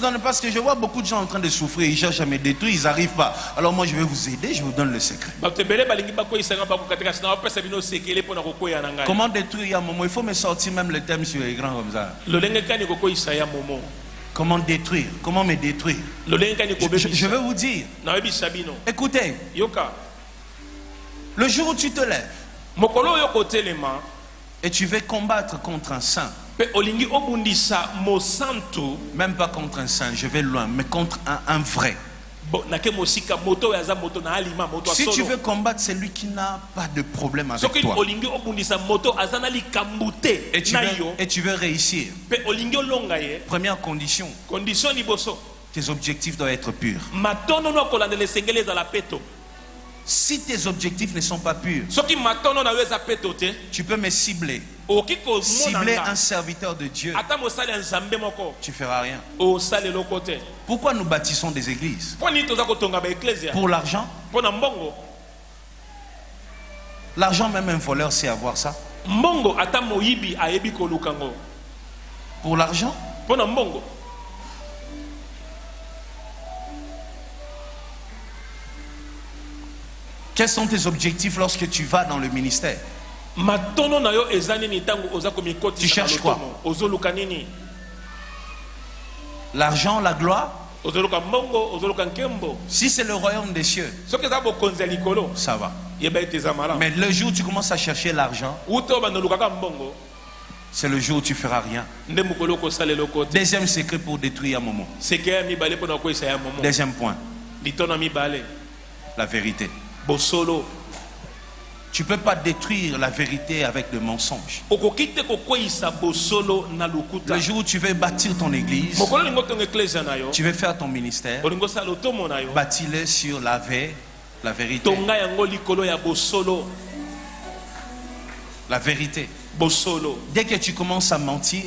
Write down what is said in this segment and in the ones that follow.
donne parce que je vois beaucoup de gens en train de souffrir, ils cherchent à me détruire, ils n'arrivent pas. Alors moi je vais vous aider, je vous donne le secret. Comment détruire Yamomo? Il faut me sortir même le thème sur l'écran comme ça. Comment détruire? Comment me détruire? Je vais vous dire. Écoutez. Le jour où tu te lèves et tu veux combattre contre un saint, même pas contre un saint, je vais loin, mais contre un vrai. Si tu veux combattre celui qui n'a pas de problème avec toi et tu veux réussir, première condition, tes objectifs doivent être purs. Si tes objectifs ne sont pas purs, tu peux me cibler. Cibler un serviteur de Dieu, tu ne feras rien. Pourquoi nous bâtissons des églises? Pour l'argent? L'argent, même un voleur sait avoir ça. Pour l'argent? Quels sont tes objectifs lorsque tu vas dans le ministère? Tu cherches quoi? L'argent, la gloire? Si c'est le royaume des cieux, ça va. Mais le jour où tu commences à chercher l'argent, c'est le jour où tu ne feras rien. Deuxième secret pour détruire un moment. Deuxième point. La vérité. Tu ne peux pas détruire la vérité avec des mensonges. Le jour où tu veux bâtir ton église, tu veux faire ton ministère, bâtis-le sur la vérité. La vérité. Dès que tu commences à mentir,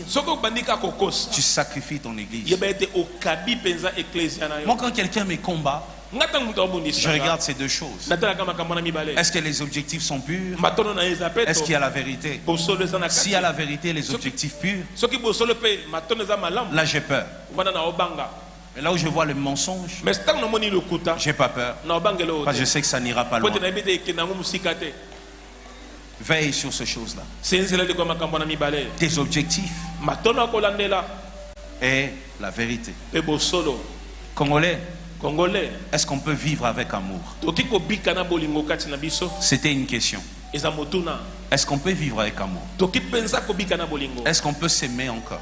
tu sacrifies ton église. Moi, quand quelqu'un me combat, je regarde ces deux choses. Est-ce que les objectifs sont purs? Est-ce qu'il y a la vérité? S'il y a la vérité, les objectifs purs, là j'ai peur. Et là où je vois le mensonge, j'ai pas peur. Parce que je sais que ça n'ira pas loin. Veille sur ces choses-là. Tes objectifs et la vérité. Congolais, est-ce qu'on peut vivre avec amour? C'était une question. Est-ce qu'on peut vivre avec amour? Est-ce qu'on peut s'aimer encore?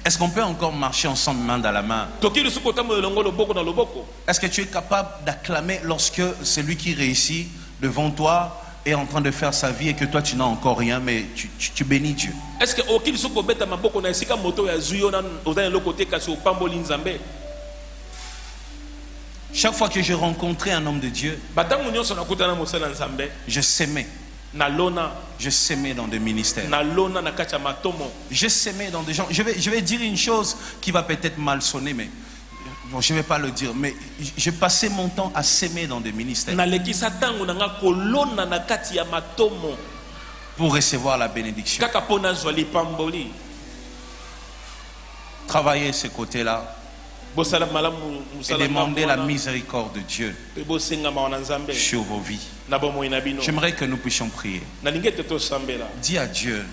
Est-ce qu'on peut encore marcher ensemble main dans la main? Est-ce que tu es capable d'acclamer lorsque celui qui réussit devant toi est en train de faire sa vie et que toi tu n'as encore rien, mais tu bénis Dieu? Est-ce que chaque fois que je rencontrais un homme de Dieu, je s'aimais. Je s'aimais dans des ministères. Je s'aimais dans des gens. Je vais dire une chose qui va peut-être mal sonner, mais bon, je ne vais pas le dire. Mais j'ai passé mon temps à s'aimer dans des ministères pour recevoir la bénédiction. Travailler ce côté-là et demander la miséricorde de Dieu sur vos vies. J'aimerais que nous puissions prier. Dis à Dieu,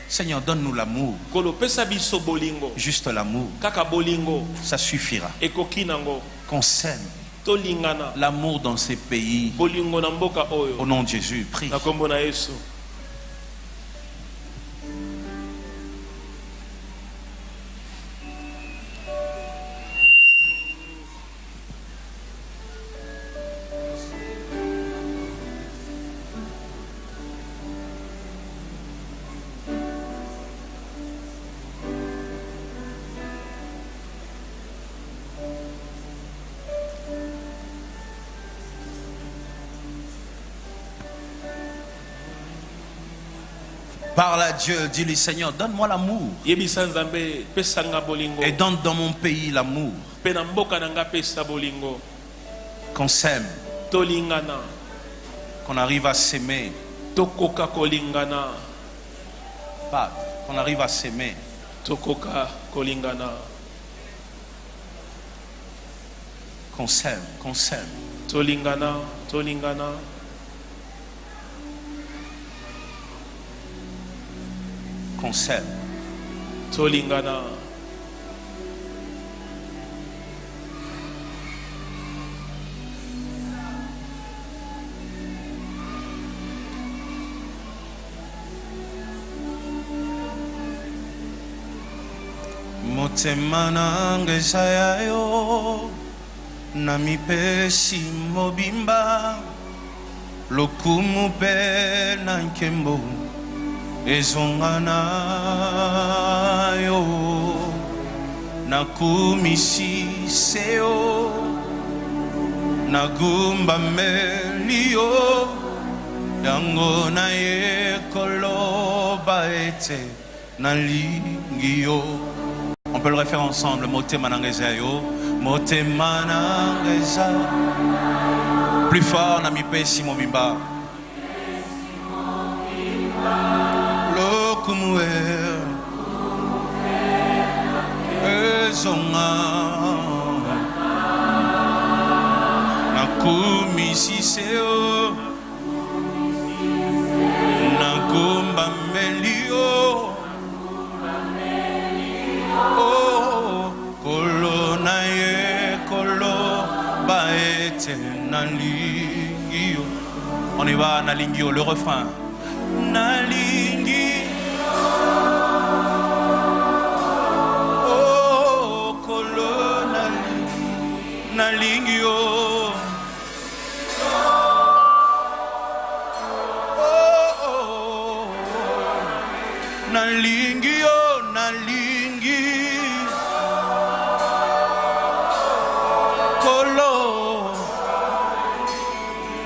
Seigneur, donne-nous l'amour. Juste l'amour, ça suffira. Qu'on s'aime. L'amour dans ces pays. Au nom de Jésus, prie. Parle à Dieu, dis-lui, Seigneur, donne-moi l'amour. Et donne dans mon pays l'amour. Qu'on s'aime. Qu'on arrive à s'aimer. Pas qu'on arrive à s'aimer. Tokoka kolingana. Qu'on s'aime, qu'on s'aime. Tolingana, tolingana. Qu'on s'aime. Tolingana. Motema nange sayayo namipesi mobimba lokumu pe na nkembo ezongana yo nakumisi seo nagumba melio yango na ye koloba ete nalingi yo. On peut le refaire ensemble. Motema nangeza yo, motema nangeza. Plus fort, nami pesi mobimba. Lokumwe ezonga nakumisi seo nagumba melio. Oh, kolo na ye kolo baete nalingio. On y va, nalingio, le refrain. Nalingi. Oh, kolo nalingio. Oh, nalingio, nalingi.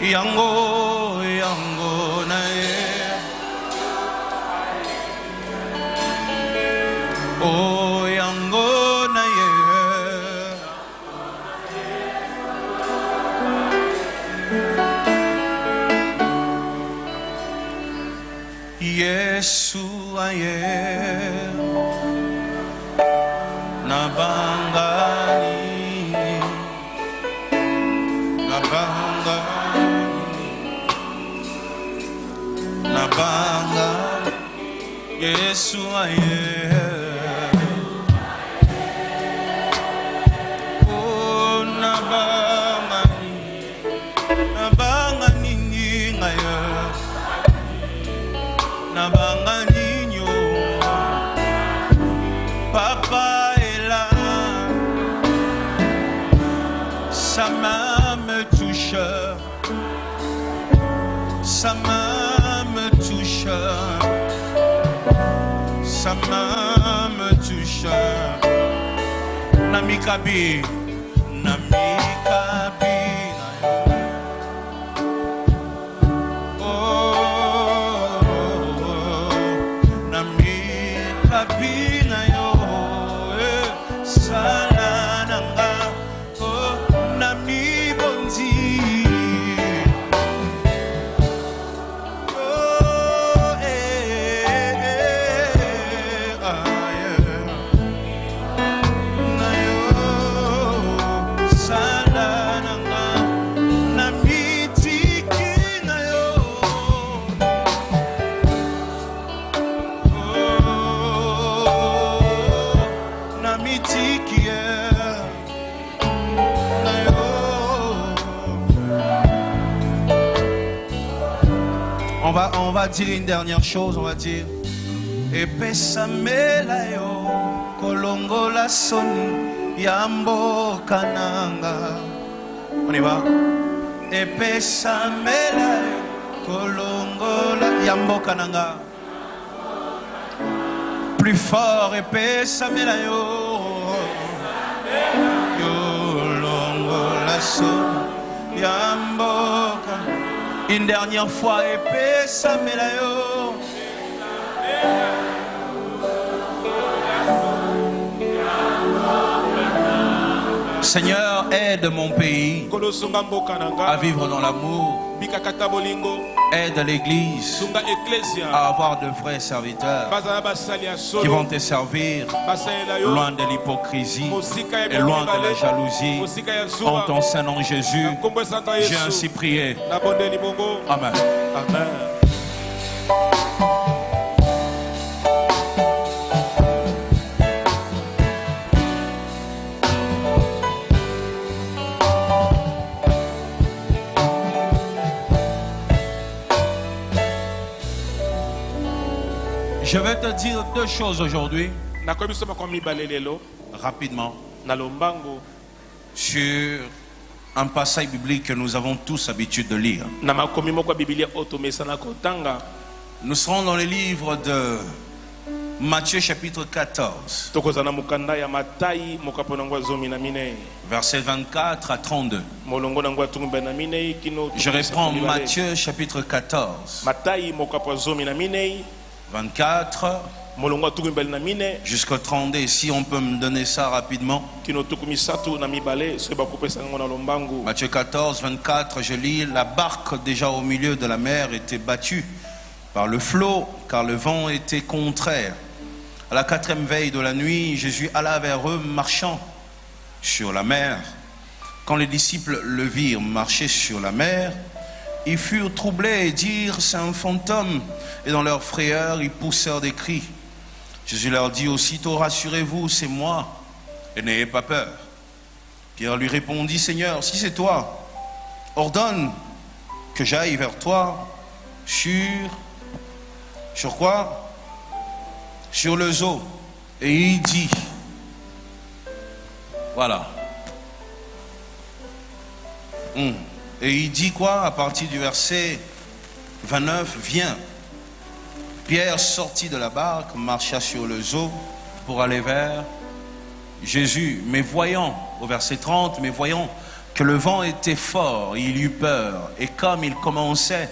Yango, yango na ye. Oh, yango na ye. Yesu aye nabangani nabangani nabanga Yesu aye. Oh nabangani nabangani ngaya nabangani nyo papa est là. Sa main me touche, sa main me touche, sa main me touche. Namikabi, namikabi. Oh, namikabi na yo, salananga. Oh, nami bonzi. On va dire une dernière chose, on va dire Epesa melayo kolongo la son yambo kananga. On y va. Epesa melayo kolongo la yambo kananga. Plus fort, epesa melayo kolongo la son yambo kananga. Une dernière fois, épée, ça me l'a yo. Seigneur, aide mon pays à vivre dans l'amour. Aide l'église à avoir de vrais serviteurs qui vont te servir loin de l'hypocrisie et loin de la jalousie. En ton Saint-Nom Jésus, j'ai ainsi prié. Amen. Amen. Je vais te dire deux choses aujourd'hui, rapidement, sur un passage biblique que nous avons tous l'habitude de lire. Nous serons dans le livre de Matthieu chapitre 14, versets 24 à 32. Je reprends Matthieu chapitre 14. 24 jusqu'au 32. Si on peut me donner ça rapidement. Matthieu 14, 24, je lis. La barque déjà au milieu de la mer était battue par le flot, car le vent était contraire. À la 4e veille de la nuit, Jésus alla vers eux marchant sur la mer. Quand les disciples le virent marcher sur la mer, ils furent troublés et dirent: c'est un fantôme. Et dans leur frayeur, ils poussèrent des cris. Jésus leur dit aussitôt: rassurez-vous, c'est moi, et n'ayez pas peur. Pierre lui répondit: Seigneur, si c'est toi, ordonne que j'aille vers toi sur quoi? Sur les eaux. Et il dit, voilà. Et il dit quoi à partir du verset 29? Viens. Pierre sortit de la barque, marcha sur les eaux pour aller vers Jésus. Mais voyant, au verset 30, mais voyant que le vent était fort, il eut peur. Et comme il commençait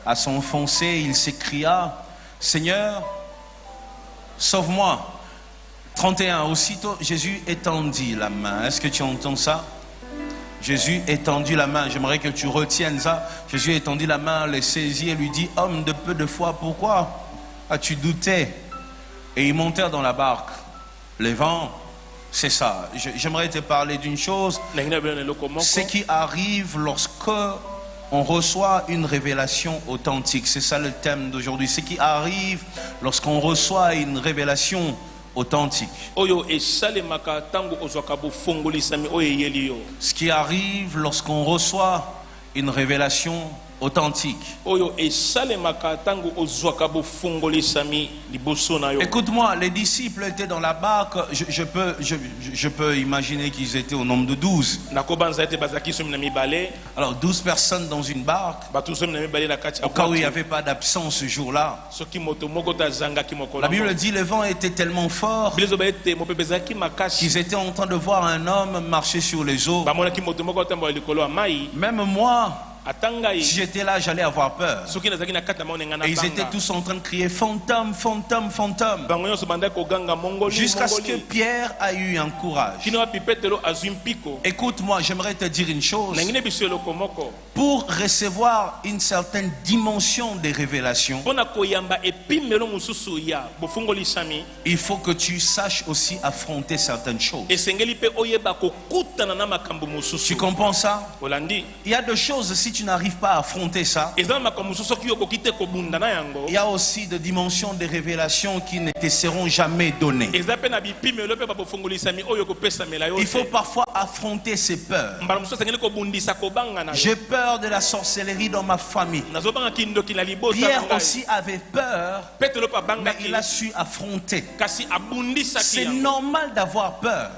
à s'enfoncer, il s'écria: Seigneur, sauve-moi. 31, aussitôt Jésus étendit la main. Est-ce que tu entends ça? Jésus étendit la main. J'aimerais que tu retiennes ça. Jésus étendit la main, le saisit et lui dit: homme de peu de foi, pourquoi as-tu douté? Et ils montèrent dans la barque. Les vents, c'est ça. J'aimerais te parler d'une chose. Ce qui arrive lorsque on reçoit une révélation authentique. C'est ça le thème d'aujourd'hui. Ce qui arrive lorsqu'on reçoit une révélation authentique. Ce qui arrive lorsqu'on reçoit une révélation authentique. Écoute-moi, les disciples étaient dans la barque. Je peux imaginer qu'ils étaient au nombre de 12. Alors 12 personnes dans une barque. Au cas où il n'y avait pas d'absence ce jour-là. La Bible dit le vent était tellement fort qu'ils étaient en train de voir un homme marcher sur les eaux. Même moi, si j'étais là, j'allais avoir peur. Et ils étaient tous en train de crier: fantôme, fantôme, fantôme. Jusqu'à ce que Pierre a eu un courage. Écoute-moi, j'aimerais te dire une chose. Pour recevoir une certaine dimension des révélations, il faut que tu saches aussi affronter certaines choses. Tu comprends ça? Il y a deux choses. Si tu n'arrives pas à affronter ça, il y a aussi des dimensions de révélations qui ne te seront jamais données. Il faut parfois affronter ses peurs. J'ai peur de la sorcellerie dans ma famille. Pierre aussi avait peur, mais il a su affronter. C'est normal d'avoir peur,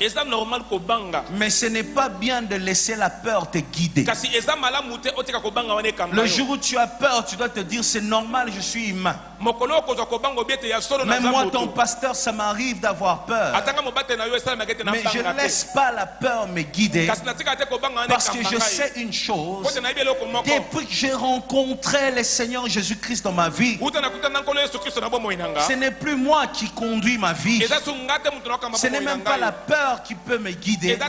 mais ce n'est pas bien de laisser la peur te guider. Le jour où tu as peur, tu dois te dire: c'est normal, je suis humain. Même moi, ton pasteur, ça m'arrive d'avoir peur. Mais je ne laisse pas la peur me guider. Parce que je sais une chose. Depuis que j'ai rencontré le Seigneur Jésus-Christ dans ma vie, ce n'est plus moi qui conduis ma vie. Ce n'est même pas la peur qui peut me guider.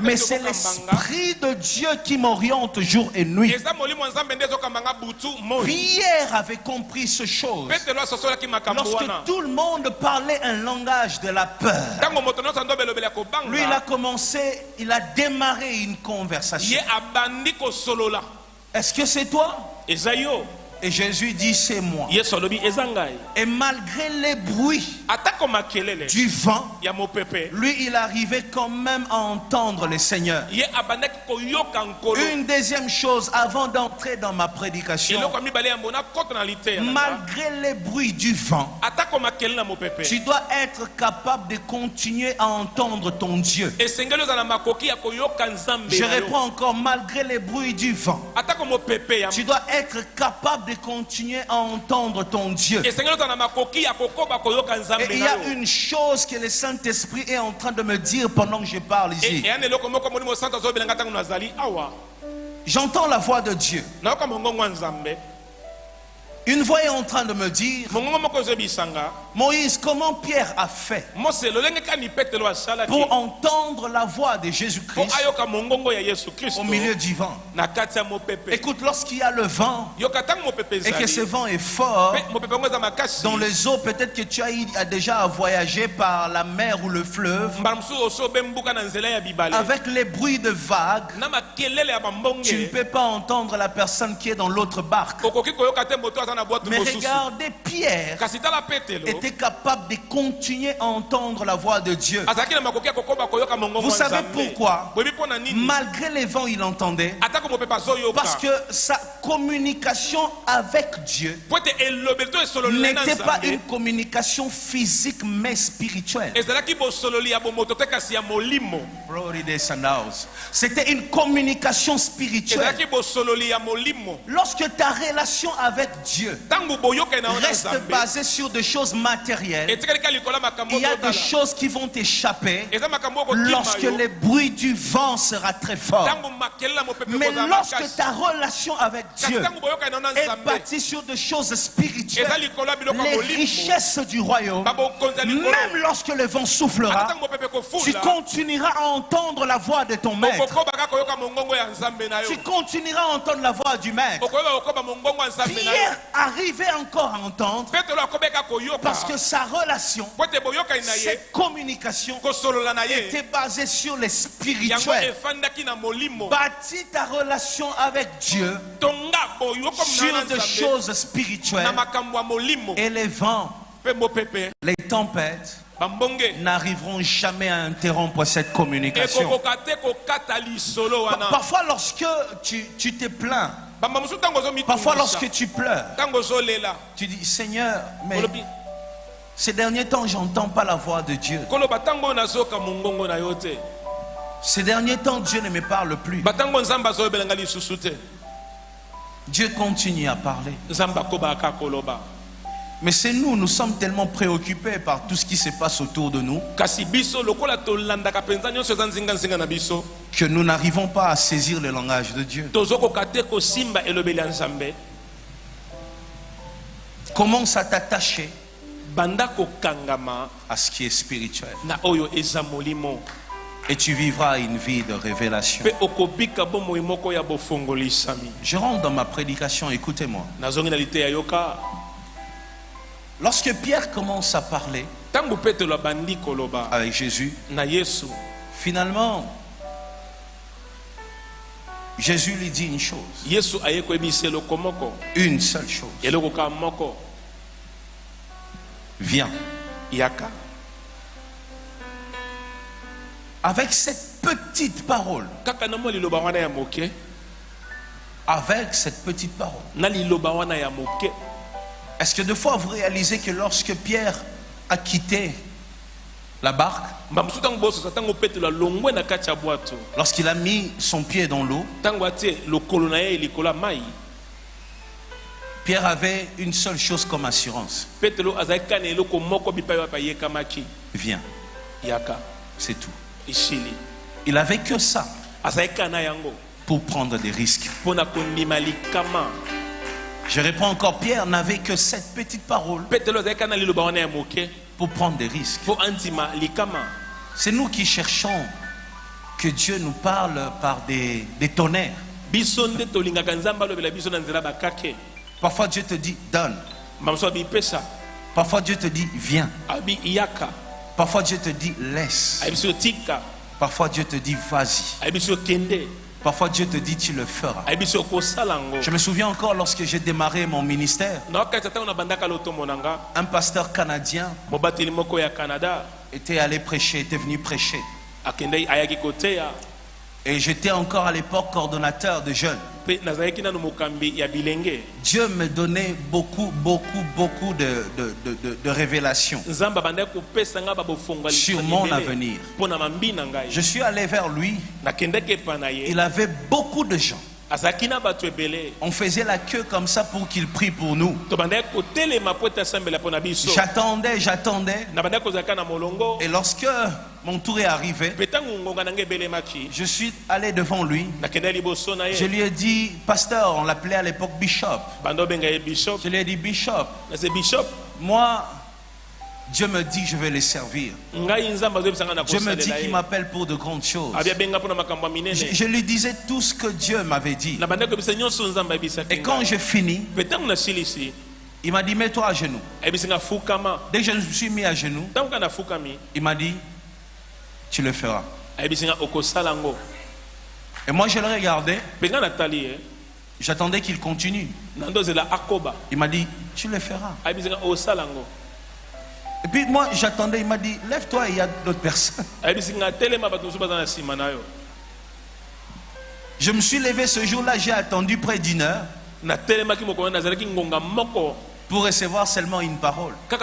Mais c'est l'Esprit de Dieu qui m'oriente jour et nuit. Pierre avait compris ce chose. Lorsque tout le monde parlait un langage de la peur, lui il a commencé, il a démarré une conversation. Est-ce que c'est toi? Et Jésus dit c'est moi. Et malgré les bruits du vent, lui il arrivait quand même à entendre le Seigneur. Une deuxième chose avant d'entrer dans ma prédication, malgré les bruits du vent, tu dois être capable de continuer à entendre ton Dieu. Je réponds encore, malgré les bruits du vent, tu dois être capable de continuer à entendre ton Dieu. Et il y a une chose que le Saint-Esprit est en train de me dire pendant que je parle ici. J'entends la voix de Dieu. Une voix est en train de me dire, Moïse, comment Pierre a fait pour entendre la voix de Jésus-Christ au milieu du vent? Écoute, lorsqu'il y a le vent et que ce vent est fort, dans les eaux, peut-être que tu as déjà voyagé par la mer ou le fleuve, avec les bruits de vagues, tu ne peux pas entendre la personne qui est dans l'autre barque. Mais regardez, Pierre était capable de continuer à entendre la voix de Dieu. Vous savez pourquoi? Malgré les vents, il entendait. Parce que sa communication avec Dieu n'était pas une communication physique mais spirituelle. C'était une communication spirituelle. Lorsque ta relation avec Dieu reste basée sur des choses matérielles, il y a des choses qui vont t'échapper lorsque le bruit du vent sera très fort. Mais lorsque ta relation avec Dieu est bâtie sur des choses spirituelles, les richesses du royaume, même lorsque le vent soufflera, tu continueras à entendre la voix de ton maître. Tu continueras à entendre la voix du maître. Pierre arrivait encore à entendre parce que sa relation, cette communication était basée sur les spirituels. Bâtis ta relation avec Dieu sur des choses spirituelles, et les vents, les tempêtes n'arriveront jamais à interrompre cette communication. Parfois lorsque tu te plains, parfois lorsque tu pleures, tu dis Seigneur, mais ces derniers temps j'entends pas la voix de Dieu. Ces derniers temps Dieu ne me parle plus. Dieu continue à parler. Mais c'est nous sommes tellement préoccupés par tout ce qui se passe autour de nous que nous n'arrivons pas à saisir le langage de Dieu. Commence à t'attacher à ce qui est spirituel. Et tu vivras une vie de révélation. Je rentre dans ma prédication, écoutez-moi. Lorsque Pierre commence à parler avec Jésus, finalement, Jésus lui dit une chose. Une seule chose. Viens. Avec cette petite parole. Avec cette petite parole. Est-ce que deux fois vous réalisez que lorsque Pierre a quitté la barque, lorsqu'il a mis son pied dans l'eau, Pierre avait une seule chose comme assurance. Viens. C'est tout. Il avait que ça pour prendre des risques. Je réponds encore, Pierre n'avait que cette petite parole pour prendre des risques. C'est nous qui cherchons que Dieu nous parle par des tonnerres. Parfois Dieu te dit donne. Parfois Dieu te dit viens. Parfois Dieu te dit laisse. Parfois Dieu te dit vas-y. Parfois Dieu te dit tu le feras. Je me souviens encore lorsque j'ai démarré mon ministère, un pasteur canadien était allé prêcher, était venu prêcher. Et j'étais encore à l'époque coordonnateur de jeunes. Dieu me donnait beaucoup de révélations sur mon avenir. Je suis allé vers lui. Il avait beaucoup de gens. On faisait la queue comme ça pour qu'il prie pour nous. J'attendais. Et lorsque mon tour est arrivé, je suis allé devant lui. Je lui ai dit, pasteur, on l'appelait à l'époque Bishop. Je lui ai dit, Bishop, moi, Dieu me dit je vais les servir. Dieu me dit qu'il m'appelle pour de grandes choses. Je lui disais tout ce que Dieu m'avait dit. Et quand j'ai fini, il m'a dit mets-toi à genoux. Dès que je me suis mis à genoux, il m'a dit tu le feras. Et moi je le regardais. J'attendais qu'il continue. Il m'a dit tu le feras. Et puis moi j'attendais, il m'a dit lève-toi, il y a d'autres personnes. Je me suis levé ce jour-là, j'ai attendu près d'1 heure pour recevoir seulement une parole. Tu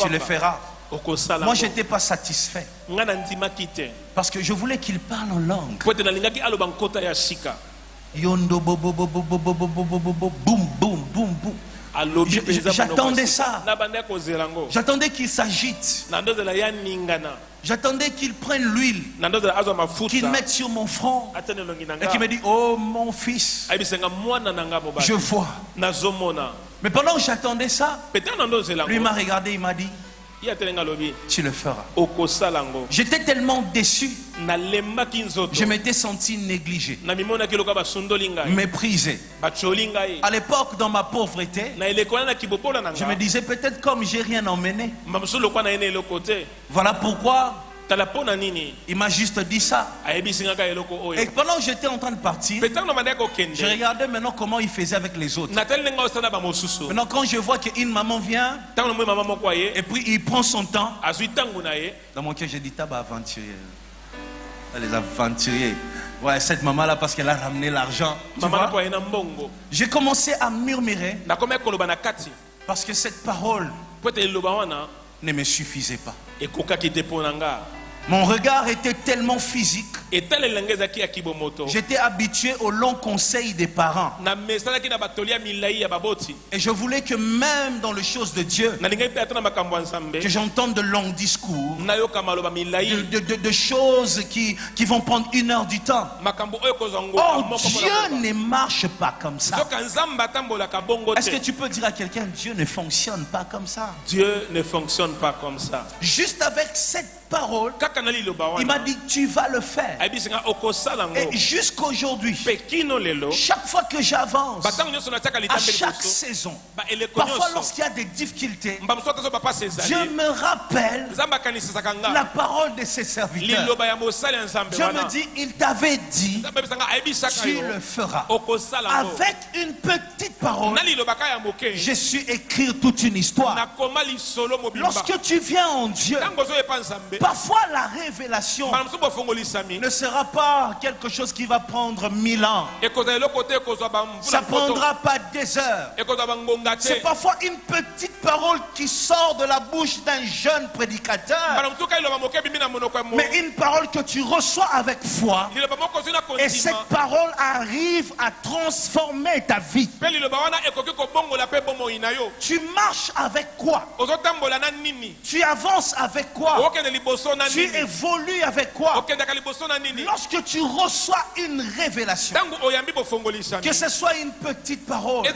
le feras. Moi je n'étais pas satisfait parce que je voulais qu'il parle en langue. Yondo boum boum boum boum. J'attendais ça. J'attendais qu'il s'agite. J'attendais qu'il prenne l'huile, qu'il mette sur mon front et qu'il me dise oh mon fils, je vois. Mais pendant que j'attendais ça, lui m'a regardé, il m'a dit tu le feras. J'étais tellement déçu. Je m'étais senti négligé, méprisé. À l'époque, dans ma pauvreté, je me disais peut-être comme j'ai rien emmené. Voilà pourquoi il m'a juste dit ça. Et pendant que j'étais en train de partir, je regardais maintenant comment il faisait avec les autres. Maintenant quand je vois qu'une maman vient et puis il prend son temps, dans mon cœur j'ai dit t'as aventurier. Les aventuriers. Ouais, cette maman là parce qu'elle a ramené l'argent. J'ai commencé à murmurer parce que cette parole ne me suffisait pas. Mon regard était tellement physique. J'étais habitué aux longs conseils des parents. Et je voulais que même dans les choses de Dieu, que j'entende de longs discours, de choses qui vont prendre 1 heure du temps. Oh, Dieu ne marche pas comme ça. Est-ce que tu peux dire à quelqu'un, Dieu ne fonctionne pas comme ça? Dieu ne fonctionne pas comme ça. Juste avec cette parole, il m'a dit tu vas le faire. Et jusqu'aujourd'hui, chaque fois que j'avance, à chaque saison, parfois lorsqu'il y a des difficultés, Dieu me rappelle la parole de ses serviteurs. Dieu me dit il t'avait dit tu le feras. Avec une petite parole, j'ai su écrire toute une histoire. Lorsque tu viens en Dieu, parfois la révélation ne ne sera pas quelque chose qui va prendre 1000 ans. Ça ne prendra pas des heures. C'est parfois une petite parole qui sort de la bouche d'un jeune prédicateur. Mais une parole que tu reçois avec foi. Et cette parole arrive à transformer ta vie. Tu marches avec quoi? Tu avances avec quoi? Tu évolues avec quoi? Lorsque tu reçois une révélation, que ce soit une petite parole,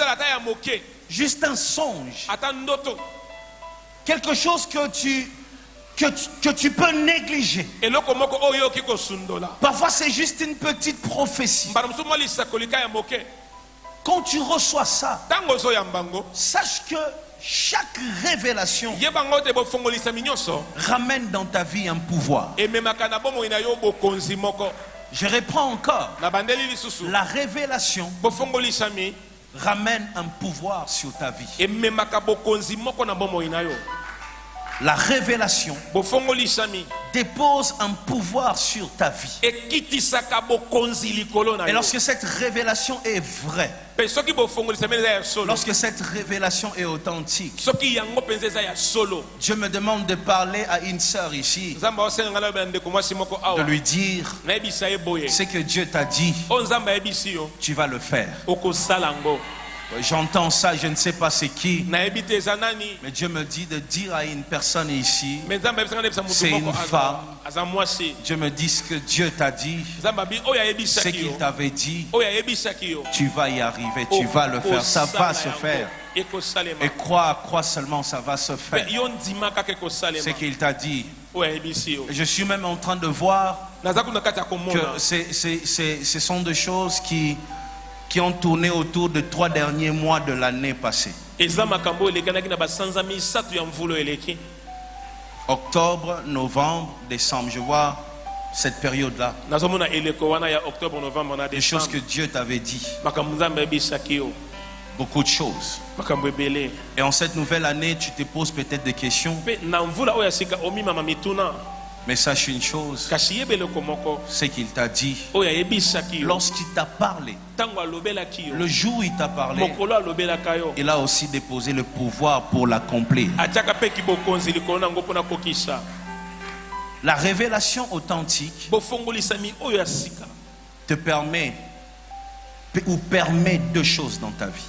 juste un songe, quelque chose que tu peux négliger. Parfois c'est juste une petite prophétie. Quand tu reçois ça, sache que chaque révélation ramène dans ta vie un pouvoir. Je reprends encore. La révélation ramène un pouvoir sur ta vie. La révélation dépose un pouvoir sur ta vie. Et lorsque cette révélation est vraie, lorsque cette révélation est authentique, Dieu me demande de parler à une sœur ici, de lui dire ce que Dieu t'a dit, tu vas le faire. J'entends ça, je ne sais pas c'est qui, mais Dieu me dit de dire à une personne ici, c'est une femme. Dieu me dit ce que Dieu t'a dit, ce qu'il t'avait dit, tu vas y arriver, tu vas le faire, ça va se faire. Et crois seulement, ça va se faire. Ce qu'il t'a dit. Je suis même en train de voir que ce sont des choses qui ont tourné autour de 3 derniers mois de l'année passée. Octobre, novembre, décembre, je vois cette période-là. Des choses que Dieu t'avait dit. Beaucoup de choses. Et en cette nouvelle année, tu te poses peut-être des questions. Mais sache une chose, c'est qu'il t'a dit, lorsqu'il t'a parlé, le jour où il t'a parlé, il a aussi déposé le pouvoir pour l'accomplir. La révélation authentique te permet ou permet 2 choses dans ta vie.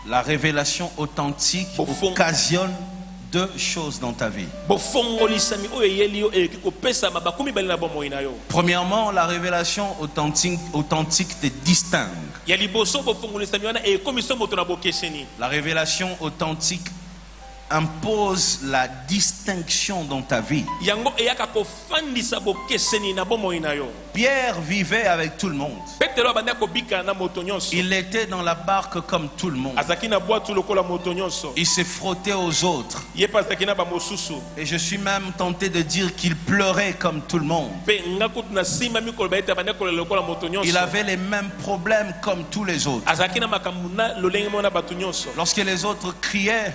La révélation authentique occasionne 2 choses dans ta vie. Premièrement, la révélation authentique te distingue. La révélation authentique impose la distinction dans ta vie. Pierre vivait avec tout le monde. Il était dans la barque comme tout le monde. Il se frottait aux autres. Et je suis même tenté de dire qu'il pleurait comme tout le monde. Il avait les mêmes problèmes comme tous les autres. Lorsque les autres criaient,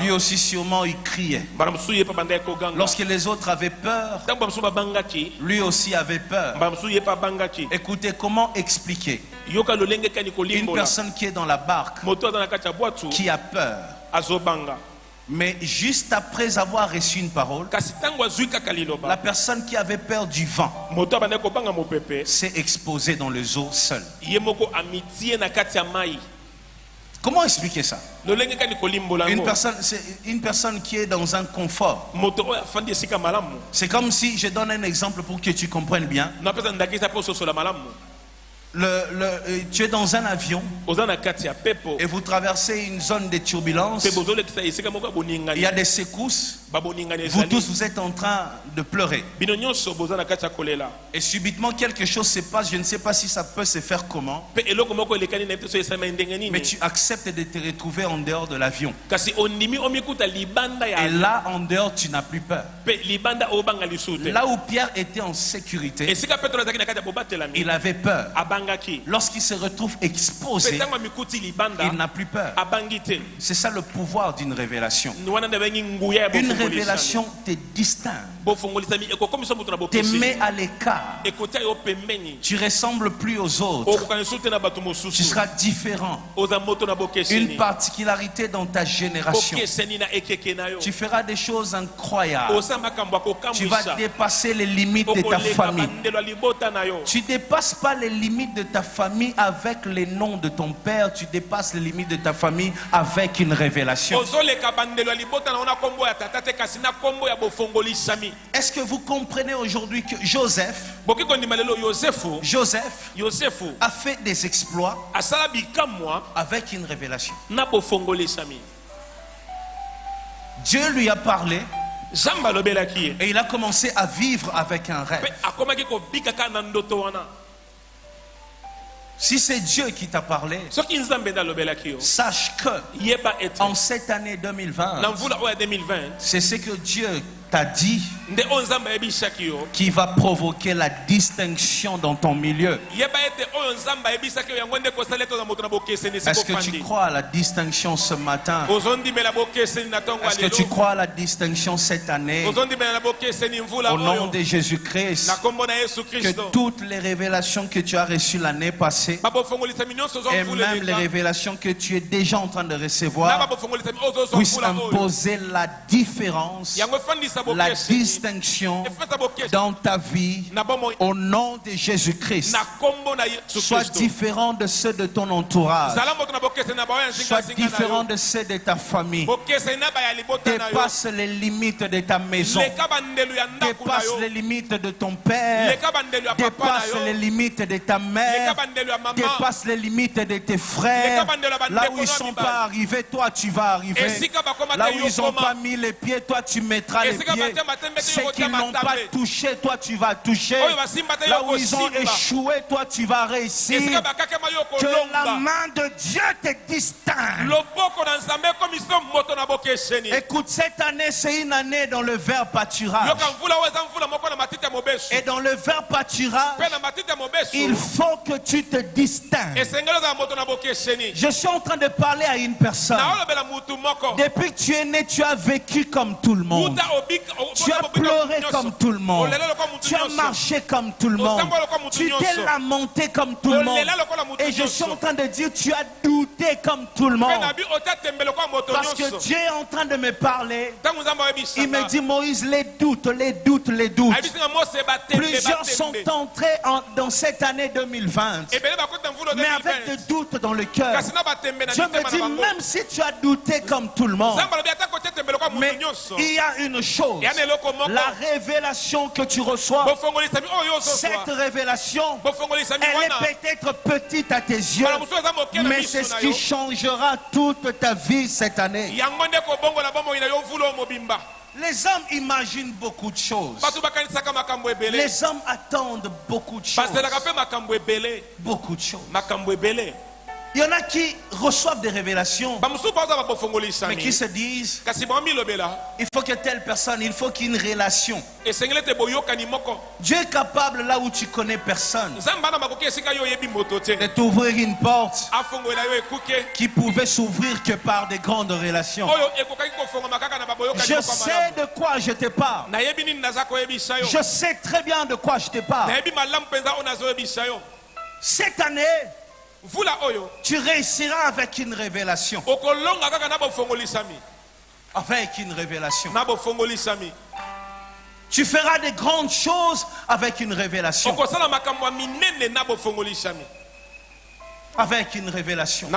lui aussi sûrement il criait. Lorsque les autres avaient peur, lui aussi avait peur. Écoutez, comment expliquer une personne qui est dans la barque, qui a peur, mais juste après avoir reçu une parole, la personne qui avait peur du vent s'est exposée dans les eaux seule. Comment expliquer ça? Une personne qui est dans un confort. C'est comme si, je donne un exemple pour que tu comprennes bien. Tu es dans un avion et vous traversez une zone de turbulence. Il y a des secousses. Vous tous, vous êtes en train de pleurer. Et subitement quelque chose se passe. Je ne sais pas si ça peut se faire comment. Mais tu acceptes de te retrouver en dehors de l'avion. Et là, en dehors, tu n'as plus peur. Là où Pierre était en sécurité, il avait peur. lorsqu'il se retrouve exposé, il n'a plus peur. C'est ça le pouvoir d'une révélation. Une révélation te distingue, te met à l'écart. Tu ressembles plus aux autres. Tu seras différent. Une particularité dans ta génération. Tu feras des choses incroyables. Tu vas dépasser les limites de ta famille. Tu ne dépasses pas les limites de ta famille avec les noms de ton père. Tu dépasses les limites de ta famille avec une révélation. Est-ce que vous comprenez aujourd'hui que Joseph a fait des exploits avec une révélation? Dieu lui a parlé et il a commencé à vivre avec un rêve. Si c'est Dieu qui t'a parlé, sache que en cette année 2020, c'est ce que Dieu t'a dit qui va provoquer la distinction dans ton milieu. Est-ce que tu crois à la distinction ce matin? Est-ce que tu crois à la distinction cette année? Au nom de Jésus-Christ, que toutes les révélations que tu as reçues l'année passée et même les révélations que tu es déjà en train de recevoir puissent imposer la différence, la distinction dans ta vie au nom de Jésus-Christ. Sois différent de ceux de ton entourage. Sois différent de ceux de ta famille. Dépasse les limites de ta maison. Dépasse les limites de ton père. Dépasse les limites de ta mère. Dépasse les limites de tes frères. Là où ils ne sont pas arrivés, toi tu vas arriver. Là où ils n'ont pas mis les pieds, toi tu mettras les pieds. Ceux qui n'ont pas touché, toi tu vas toucher. Là où ils ont échoué, toi tu vas réussir. Que la main de Dieu te distingue. Écoute, cette année c'est une année dans le verbe pâturage. Et dans le verbe pâturage, il faut que tu te distingues. Je suis en train de parler à une personne. Depuis que tu es né, tu as vécu comme tout le monde. Tu as pleuré comme tout le monde. Tu as marché comme tout le monde. Tu t'es lamenté comme tout le monde. Et je suis en train de dire, tu as douté comme tout le monde. Parce que Dieu est en train de me parler. Il me dit, Moïse, les doutes. Plusieurs sont entrés dans cette année 2020. Mais avec des doutes dans le cœur. Je me dis, même si tu as douté comme tout le monde, mais il y a une chose. La révélation que tu reçois, cette révélation, elle est peut-être petite à tes yeux, mais c'est ce qui changera toute ta vie cette année. Les hommes imaginent beaucoup de choses. Les hommes attendent beaucoup de choses. Beaucoup de choses. Il y en a qui reçoivent des révélations, mais qui se disent, il faut que telle personne, il faut qu'il y ait une relation. Dieu est capable là où tu connais personne de t'ouvrir une porte qui pouvait s'ouvrir que par des grandes relations. Je sais de quoi je te parle. Je sais très bien de quoi je te parle. Cette année, tu réussiras avec une révélation. Avec une révélation. Tu feras des grandes choses avec une révélation. Avec une révélation.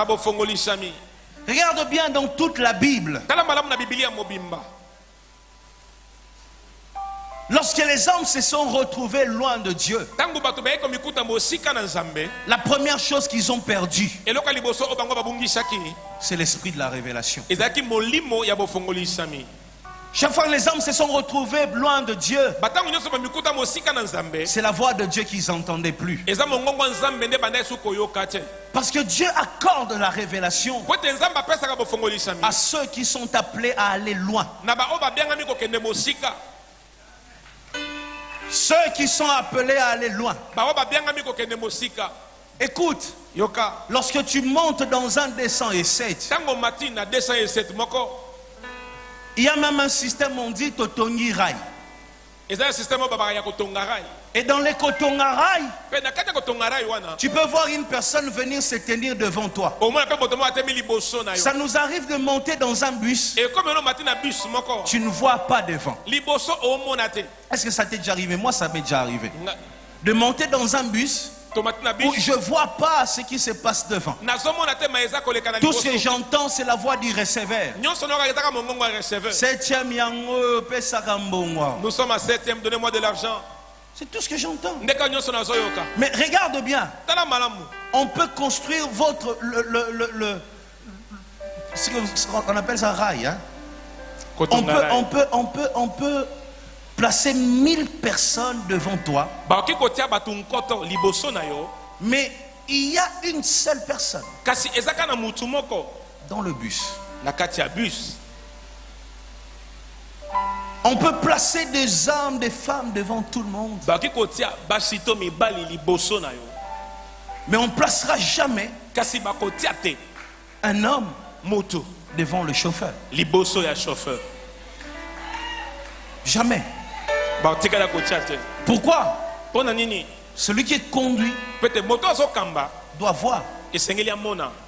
Regarde bien dans toute la Bible. Lorsque les hommes se sont retrouvés loin de Dieu, la première chose qu'ils ont perdue, c'est l'esprit de la révélation. Chaque fois que les hommes se sont retrouvés loin de Dieu, c'est la voix de Dieu qu'ils n'entendaient plus. Parce que Dieu accorde la révélation à ceux qui sont appelés à aller loin. Ceux qui sont appelés à aller loin. Écoute. Lorsque tu montes dans un 207, il y a même un système, on dit Totongi Rai. Et dans les Kotongarai, tu peux voir une personne venir se tenir devant toi. Ça nous arrive de monter dans un bus. Tu ne vois pas devant. Est-ce que ça t'est déjà arrivé? Moi, ça m'est déjà arrivé. De monter dans un bus où je ne vois pas ce qui se passe devant. Tout ce que j'entends, c'est la voix du receveur. 7e yango pesaka mbongo. Nous sommes à 7e, donnez-moi de l'argent. C'est tout ce que j'entends. Mais regarde bien. On peut construire votre ce qu'on appelle ça rail. Hein? On peut placer 1000 personnes devant toi. Mais il y a une seule personne dans le bus. On peut placer des hommes, des femmes devant tout le monde. Mais on ne placera jamais un homme devant le chauffeur. Jamais. Pourquoi? Celui qui est conduit doit voir.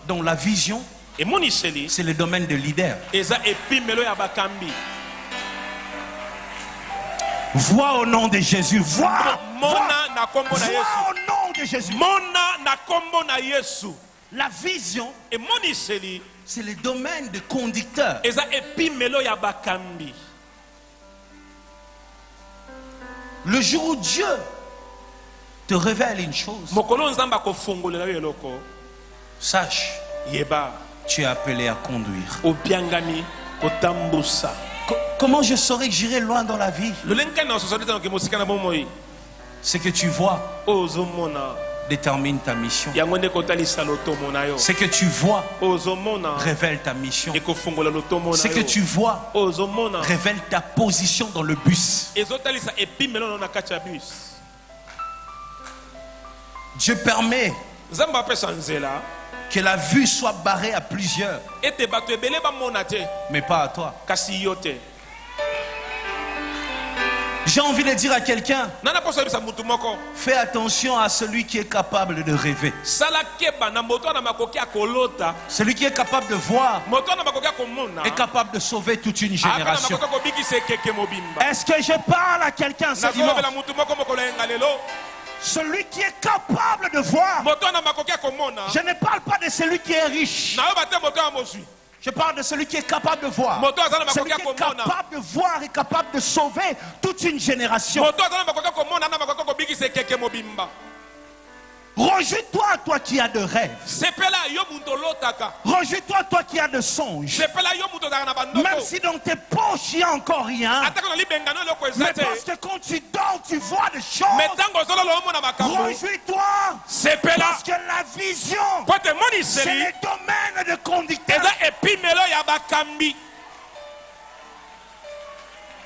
Dans la vision, c'est le domaine de leader. Vois au nom de Jésus. Vois au nom de Jésus. La vision, c'est le domaine de conducteur. Le jour où Dieu te révèle une chose, sache, tu es appelé à conduire. Comment je saurais que j'irai loin dans la vie? Ce que tu vois détermine ta mission. Ce que tu vois révèle ta mission. Ce que tu vois révèle ta position dans le bus. Dieu permet que la vue soit barrée à plusieurs, mais pas à toi. J'ai envie de dire à quelqu'un, fais attention à celui qui est capable de rêver. Celui qui est capable de voir est capable de sauver toute une génération. Est-ce que je parle à quelqu'un ce dimanche? Celui qui est capable de voir. Je ne parle pas de celui qui est riche. Je parle de celui qui est capable de voir. Celui qui est capable de voir et capable de sauver toute une génération. Rejouis-toi, toi qui as de rêves. Rejouis-toi, toi qui as de songes. Même si dans tes poches il n'y a encore rien. Mais parce que quand tu dors, tu vois des choses. Rejouis-toi. Parce que la vision, c'est le domaine de conducteur.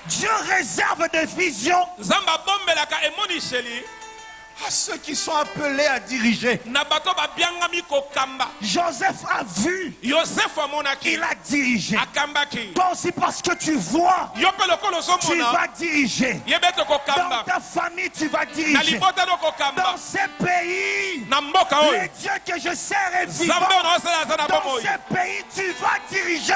Dieu réserve des visions à ceux qui sont appelés à diriger. Joseph a vu, il a dirigé. Toi aussi, parce que tu vois, tu vas diriger. Dans ta famille, tu vas diriger. Dans ces pays, le Dieu que je sers est vivant. Dans ces pays, tu vas diriger.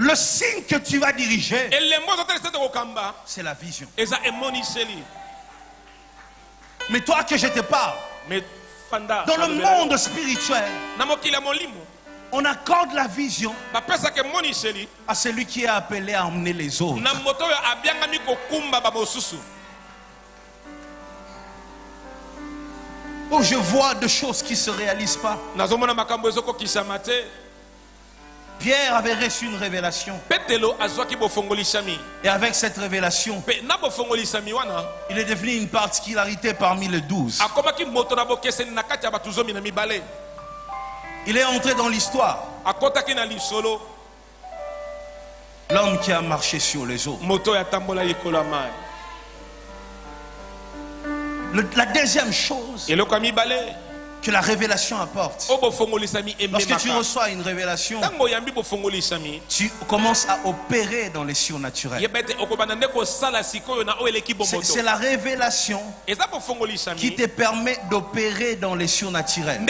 Le signe que tu vas diriger, c'est la vision. Mais toi que je te parle, dans le monde spirituel, on accorde la vision à celui qui est appelé à emmener les autres. Oh, je vois des choses qui ne se réalisent pas. Pierre avait reçu une révélation. Et avec cette révélation, il est devenu une particularité parmi les 12. Il est entré dans l'histoire. L'homme qui a marché sur les eaux. La deuxième chose que la révélation apporte. Lorsque tu reçois une révélation, tu commences à opérer dans les surnaturels. C'est la révélation qui te permet d'opérer dans les surnaturels.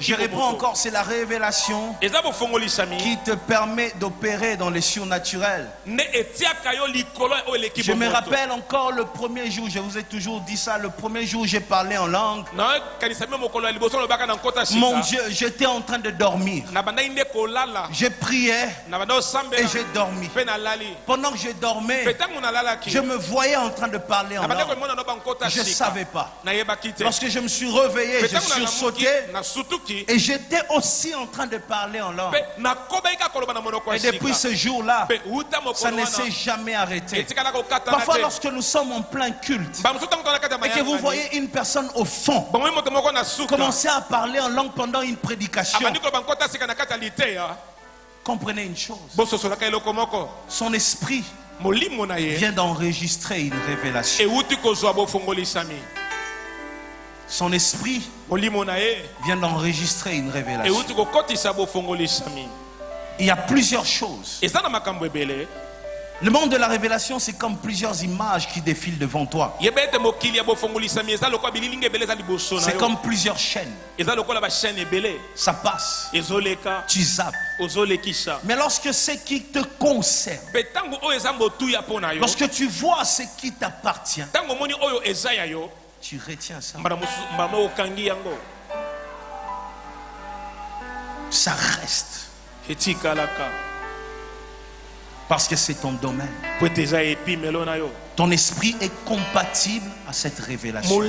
Je réponds encore, c'est la révélation qui te permet d'opérer dans les surnaturels. Je me rappelle encore le premier jour, je vous ai toujours dit ça, le premier jour où j'ai parlé en langue. Mon Dieu, j'étais en train de dormir. Je priais et j'ai dormi. Pendant que je dormais, je me voyais en train de parler en langue. Je ne savais pas. Lorsque je me suis réveillé, je suis sauté et j'étais aussi en train de parler en langue. Et depuis ce jour-là, ça ne s'est jamais arrêté. Parfois, lorsque nous sommes en plein culte et que vous voyez une personne au fond commencer à parler en langue pendant une prédication, comprenez une chose, son esprit vient d'enregistrer une révélation. Son esprit vient d'enregistrer une révélation. Il y a plusieurs choses. Le monde de la révélation, c'est comme plusieurs images qui défilent devant toi. C'est comme plusieurs chaînes. Ça passe. Tu zappes. Mais lorsque c'est qui te concerne, lorsque tu vois ce qui t'appartient, tu retiens ça. Ça reste. Parce que c'est ton domaine. Ton esprit est compatible à cette révélation.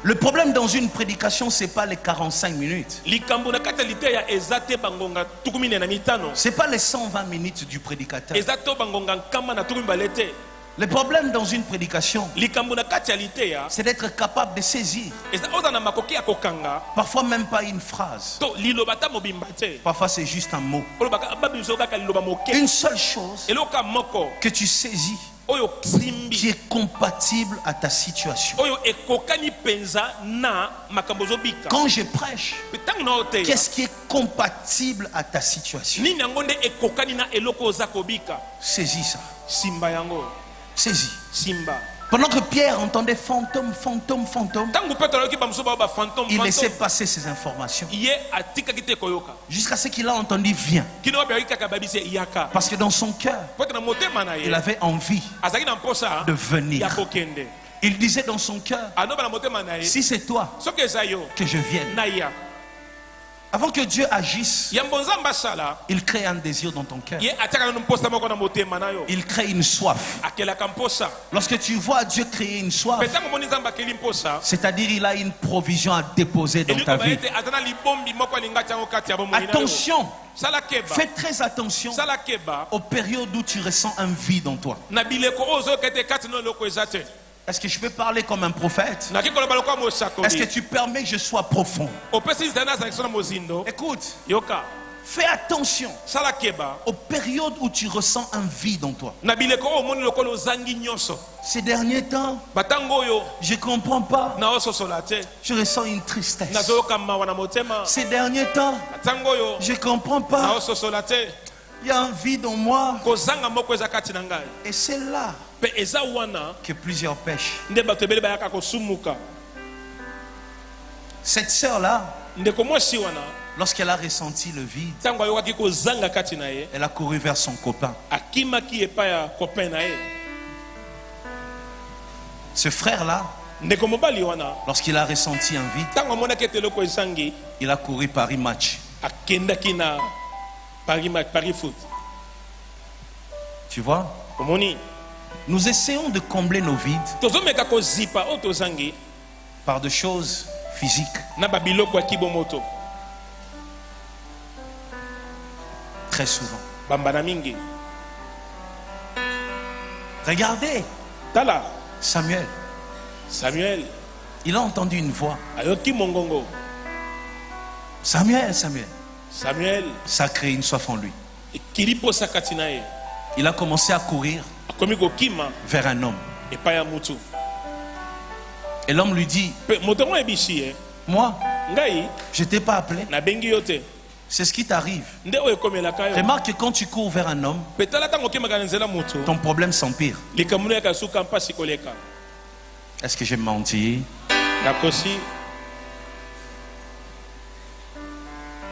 Le problème dans une prédication, ce n'est pas les 45 minutes. Ce n'est pas les 120 minutes du prédicateur. Le problème dans une prédication, c'est d'être capable de saisir. Parfois même pas une phrase. Parfois c'est juste un mot. Une seule chose que tu saisis, qui est compatible à ta situation. Quand je prêche, qu'est-ce qui est compatible à ta situation? Saisis ça. Saisis. Pendant que Pierre entendait fantôme, fantôme, fantôme, il laissait passer ces informations jusqu'à ce qu'il a entendu viens. Parce que dans son cœur, il avait envie de venir. Il disait dans son cœur, si c'est toi, que je vienne. Avant que Dieu agisse, il crée un désir dans ton cœur. Il crée une soif. Lorsque tu vois Dieu créer une soif, c'est-à-dire il a une provision à déposer dans ta vie. Attention, fais très attention aux périodes où tu ressens un vide en toi. Est-ce que je peux parler comme un prophète? Est-ce que tu permets que je sois profond? Écoute, fais attention aux périodes où tu ressens un vide en toi. Ces derniers temps, je ne comprends pas. Je ressens une tristesse. Ces derniers temps, je ne comprends pas. Il y a un vide en moi. Et c'est là que plusieurs pêchent. Cette sœur-là, lorsqu'elle a ressenti le vide, elle a couru vers son copain. Ce frère-là, lorsqu'il a ressenti un vide, il a couru Paris Match. Paris Foot. Tu vois? Nous essayons de combler nos vides par des choses physiques. Très souvent. Regardez. Samuel. Il a entendu une voix. Samuel. Samuel, ça a créé une soif en lui. Il a commencé à courir vers un homme. Et l'homme lui dit, moi, je ne t'ai pas appelé. C'est ce qui t'arrive. Remarque que quand tu cours vers un homme, ton problème s'empire. Est-ce que j'ai menti?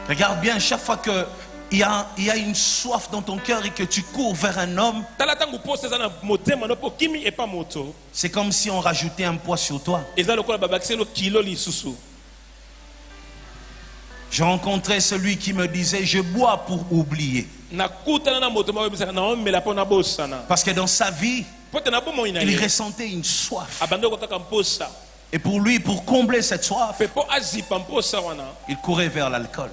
Regarde bien, chaque fois qu'il y a une soif dans ton cœur et que tu cours vers un homme, c'est comme si on rajoutait un poids sur toi. J'ai rencontré celui qui me disait, je bois pour oublier. Parce que dans sa vie, il ressentait une soif. Et pour lui, pour combler cette soif, il courait vers l'alcool.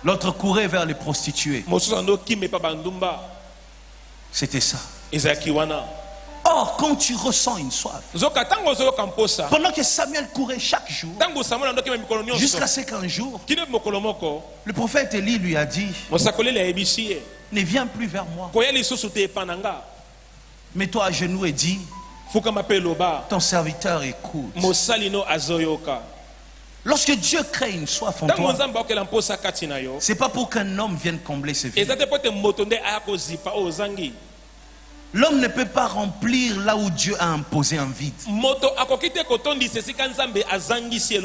L'autre courait vers les prostituées. C'était ça. Or, quand tu ressens une soif, pendant que Samuel courait chaque jour, jusqu'à ce qu'un jour, le prophète Élie lui a dit, ne viens plus vers moi. Mets-toi à genoux et dis, ton serviteur écoute. Lorsque Dieu crée une soif en toi, c'est pas pour qu'un homme vienne combler ses vides. L'homme ne peut pas remplir là où Dieu a imposé un vide.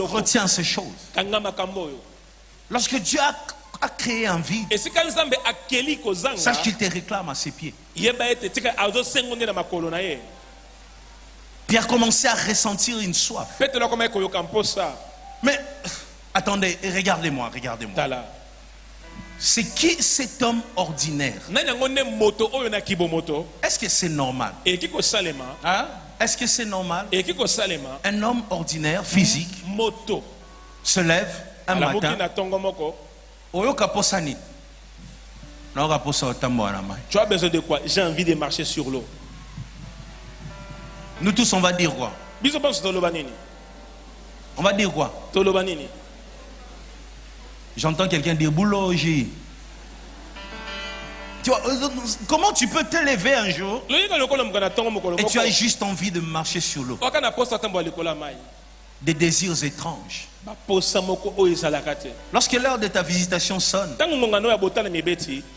Retiens ces choses. Lorsque Dieu a créé un vide, sache qu'il te réclame à ses pieds. Puis a commencé à ressentir une soif. Mais attendez, regardez-moi. C'est qui cet homme ordinaire? Est-ce que c'est normal? Hein? Est-ce que c'est normal? Un homme ordinaire, physique, se lève un matin. Tu as besoin de quoi? J'ai envie de marcher sur l'eau. Nous tous, on va dire quoi? On va dire quoi? J'entends quelqu'un dire boulogi. Tu vois, comment tu peux te lever un jour et tu as juste envie de marcher sur l'eau? Des désirs étranges. Lorsque l'heure de ta visitation sonne,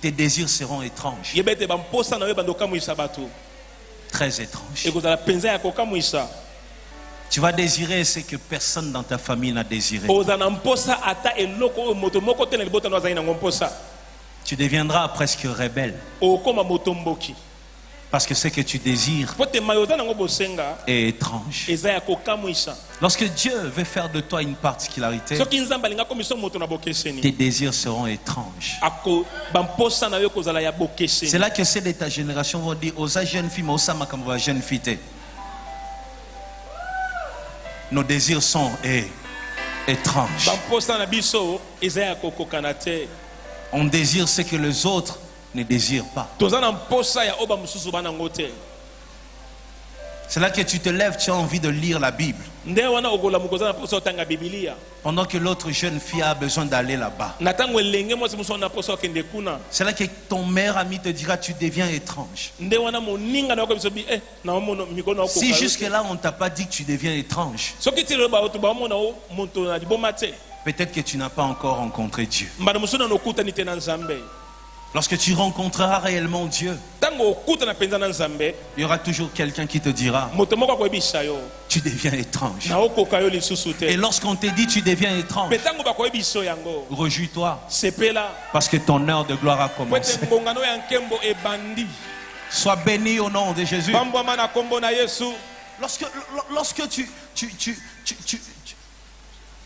tes désirs seront étranges. Très étrange. Tu vas désirer ce que personne dans ta famille n'a désiré. Tu deviendras presque rebelle. Parce que ce que tu désires est étrange. Lorsque Dieu veut faire de toi une particularité, tes désirs seront étranges. C'est là que ceux de ta génération vont dire, aux jeunes filles, aux jeunes filles, nos désirs sont étranges. On désire ce que les autres ne désirent pas. C'est là que tu te lèves, tu as envie de lire la Bible. Pendant que l'autre jeune fille a besoin d'aller là-bas. C'est là que ton meilleur ami te dira, tu deviens étrange. Si jusque-là on ne t'a pas dit que tu deviens étrange, peut-être que tu n'as pas encore rencontré Dieu. Lorsque tu rencontreras réellement Dieu, il y aura toujours quelqu'un qui te dira, tu deviens étrange. Et lorsqu'on te dit tu deviens étrange, réjouis-toi, parce que ton heure de gloire a commencé. Sois béni au nom de Jésus. Lorsque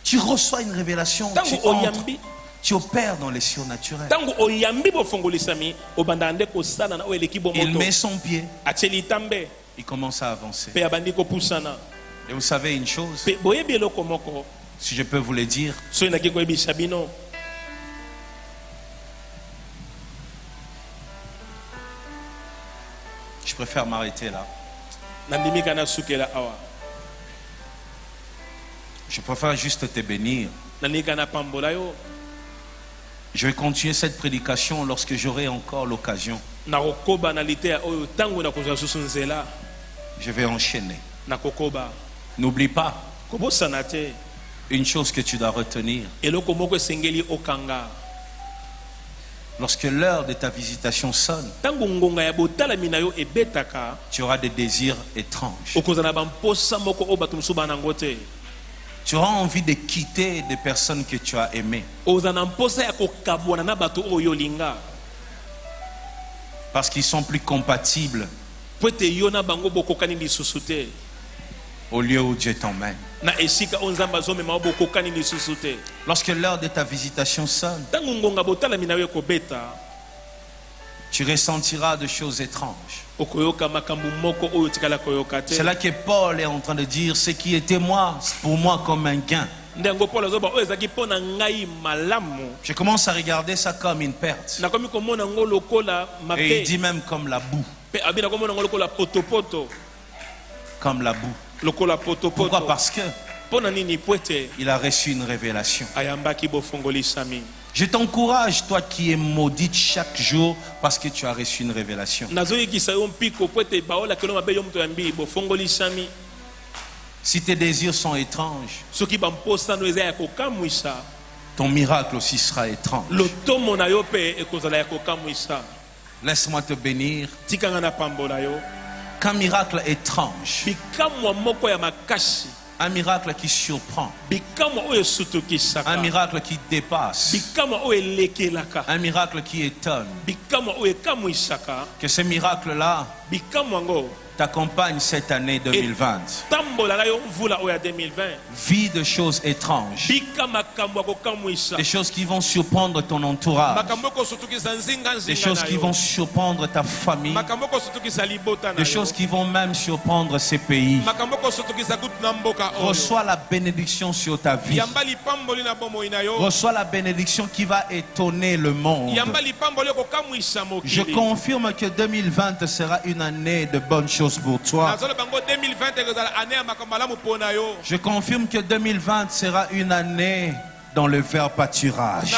tu reçois une révélation, tu opères dans les surnaturels. Il met son pied. Il commence à avancer. Et vous savez une chose, si je peux vous le dire, je préfère m'arrêter là. Je préfère juste te bénir. Je vais continuer cette prédication lorsque j'aurai encore l'occasion. Je vais enchaîner. N'oublie pas une chose que tu dois retenir. Lorsque l'heure de ta visitation sonne, tu auras des désirs étranges. Tu auras envie de quitter des personnes que tu as aimées. Parce qu'ils sont plus compatibles au lieu où Dieu t'emmène. Lorsque l'heure de ta visitation sonne, tu ressentiras de choses étranges. C'est là que Paul est en train de dire: ce qui était moi, pour moi comme un gain. Je commence à regarder ça comme une perte. Et il dit même comme la boue. Comme la boue. Pourquoi? Parce que il a reçu une révélation. Je t'encourage, toi qui es maudite chaque jour, parce que tu as reçu une révélation. Si tes désirs sont étranges, ton miracle aussi sera étrange. Laisse-moi te bénir. Qu'un miracle étrange, un miracle qui surprend, un miracle qui dépasse, un miracle qui étonne, que ce miracle-là t'accompagne cette année 2020. Vis de choses étranges, des choses qui vont surprendre ton entourage, des choses qui vont surprendre ta famille, des choses qui vont même surprendre ces pays. Reçois la bénédiction sur ta vie. Reçois la bénédiction qui va étonner le monde. Je confirme que 2020 sera une année de bonnes choses pour toi. Je confirme que 2020 sera une année dans le vert pâturage.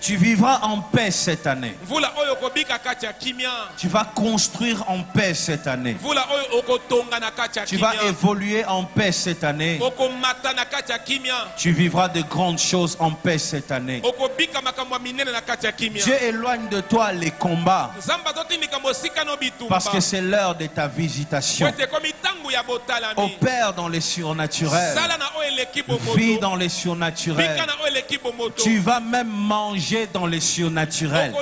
Tu vivras en paix cette année. Tu vas construire en paix cette année. Tu vas évoluer en paix cette année. Tu vivras de grandes choses en paix cette année. Dieu éloigne de toi les combats, parce que c'est l'heure de ta visitation. Opère dans les surnaturels. Vis dans les surnaturels. Tu vas même manger dans les surnaturels.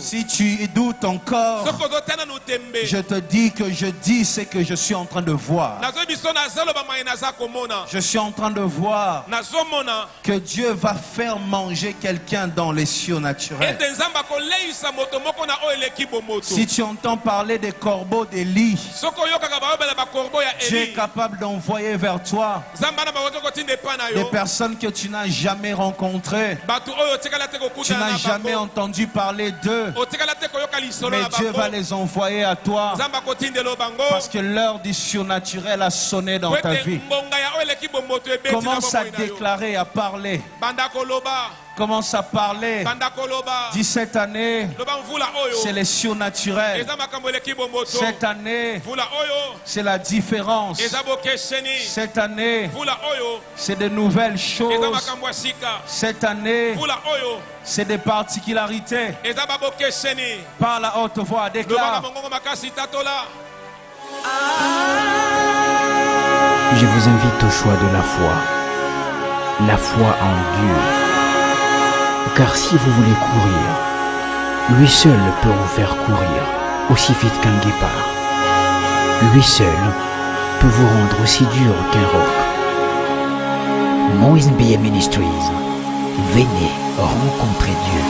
Si tu doutes encore, je te dis que je dis ce que je suis en train de voir. Je suis en train de voir que Dieu va faire manger quelqu'un dans les surnaturels. Si tu entends parler des corbeaux d'Élie, Dieu est capable d'envoyer vers toi des personnes que tu n'as jamais rencontrées. Tu n'as jamais entendu parler d'eux, mais Dieu va les envoyer à toi, parce que l'heure du surnaturel a sonné dans ta vie. Commence à déclarer, à parler. Commence à parler. Dis: cette année, c'est les surnaturels. Cette année, c'est la différence. Cette année, c'est de nouvelles choses. Cette année, c'est des particularités. Par la haute voix, déclare. Je vous invite au choix de la foi en Dieu. Car si vous voulez courir, lui seul peut vous faire courir aussi vite qu'un guépard. Lui seul peut vous rendre aussi dur qu'un roc. Moïse Mbie Ministries, venez rencontrer Dieu.